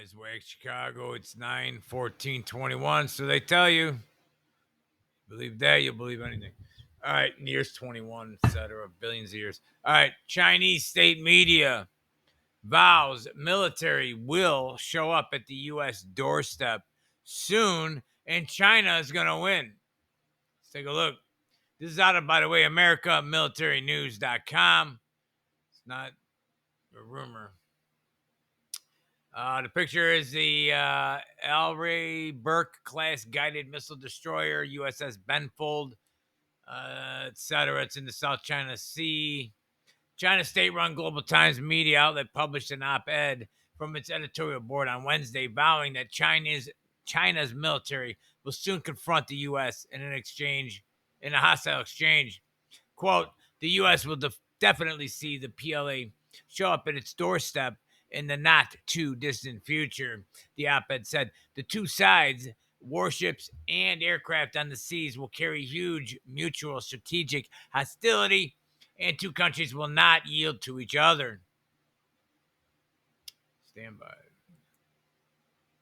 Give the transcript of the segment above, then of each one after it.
Guys, Wag Chicago, it's 9/14/21. So they tell you, believe that, you'll believe anything. All right, years 21, etc., billions of years. All right, Chinese state media vows military will show up at the U.S. doorstep soon, and China is going to win. Let's take a look. This is out of, by the way, AmericaMilitaryNews.com. It's not a rumor. The picture is the Al Ray Burke class guided missile destroyer, USS Benfold, etc. It's in the South China Sea. China state-run Global Times media outlet published an op-ed from its editorial board on Wednesday, vowing that China's military will soon confront the U.S. in a hostile exchange. Quote: "The U.S. will definitely see the PLA show up at its doorstep in the not too distant future," the op-ed said. "The two sides, warships and aircraft on the seas, will carry huge mutual strategic hostility, and two countries will not yield to each other." Stand by.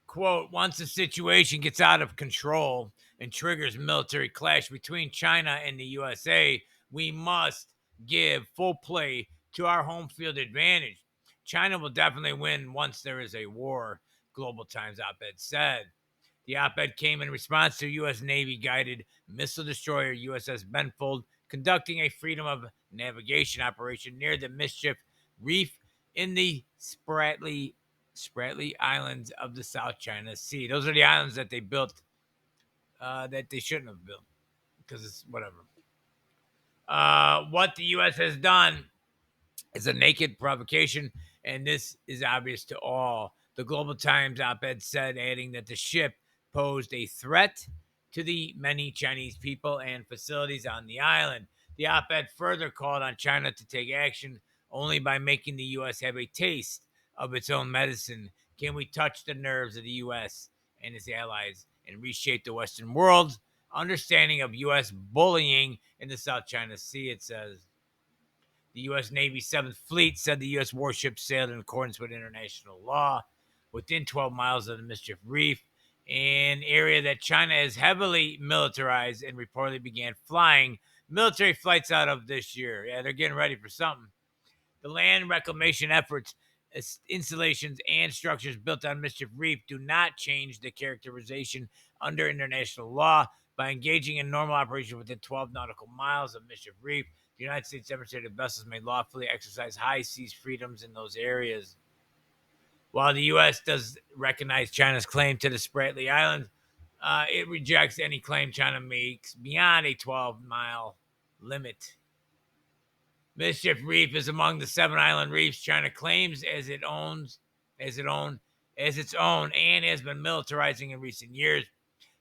Quote: "Once the situation gets out of control and triggers military clash between China and the USA, we must give full play to our home field advantage. China will definitely win once there is a war," Global Times op-ed said. The op-ed came in response to U.S. Navy-guided missile destroyer USS Benfold conducting a freedom of navigation operation near the Mischief Reef in the Spratly Islands of the South China Sea. Those are the islands that they built that they shouldn't have built because it's whatever. What the U.S. has done is a naked provocation, and this is obvious to all, the Global Times op-ed said, adding that the ship posed a threat to the many Chinese people and facilities on the island. The op-ed further called on China to take action only by making the U.S. have a taste of its own medicine. Can we touch the nerves of the U.S. and its allies and reshape the Western world's understanding of U.S. bullying in the South China Sea, it says. The U.S. Navy's 7th Fleet said the U.S. warship sailed in accordance with international law within 12 miles of the Mischief Reef, an area that China has heavily militarized and reportedly began flying military flights out of this year. Yeah, they're getting ready for something. The land reclamation efforts, installations, and structures built on Mischief Reef do not change the characterization under international law. By engaging in normal operation within 12 nautical miles of Mischief Reef, the United States demonstrated vessels may lawfully exercise high seas freedoms in those areas. While the U.S. does recognize China's claim to the Spratly Islands, it rejects any claim China makes beyond a 12-mile limit. Mischief Reef is among the 7 island reefs China claims as its own, and has been militarizing in recent years.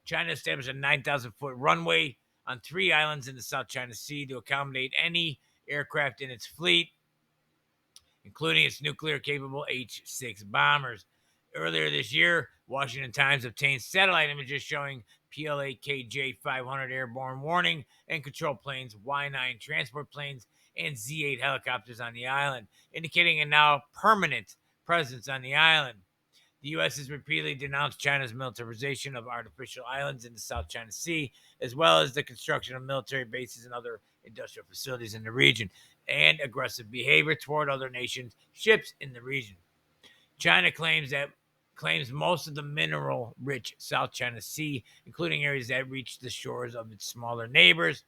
China established a 9,000-foot runway on 3 islands in the South China Sea to accommodate any aircraft in its fleet, including its nuclear-capable H-6 bombers. Earlier this year, Washington Times obtained satellite images showing PLA KJ-500 airborne warning and control planes, Y-9 transport planes, and Z-8 helicopters on the island, indicating a now permanent presence on the island. The U.S. has repeatedly denounced China's militarization of artificial islands in the South China Sea, as well as the construction of military bases and other industrial facilities in the region, and aggressive behavior toward other nations' ships in the region. China claims most of the mineral-rich South China Sea, including areas that reach the shores of its smaller neighbors,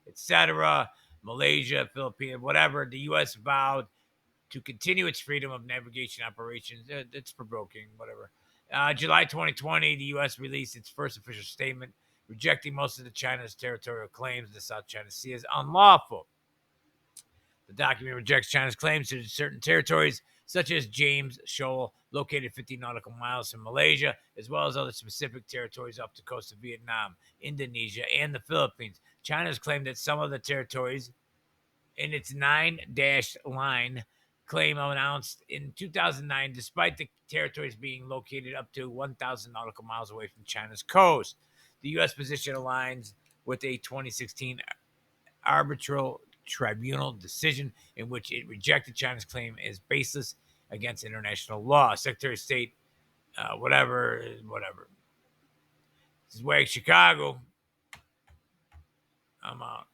etc., Malaysia, Philippines, whatever. The U.S. vowed to continue its freedom of navigation operations. It's provoking, whatever. July 2020, the U.S. released its first official statement rejecting most of China's territorial claims in the South China Sea as unlawful. The document rejects China's claims to certain territories, such as James Shoal, located 50 nautical miles from Malaysia, as well as other specific territories off the coast of Vietnam, Indonesia, and the Philippines. China has claimed that some of the territories in its 9-line claim announced in 2009, despite the territories being located up to 1,000 nautical miles away from China's coast. The U.S. position aligns with a 2016 arbitral tribunal decision in which it rejected China's claim as baseless against international law. Secretary of State Whatever, whatever. This is Wag Chicago. I'm out.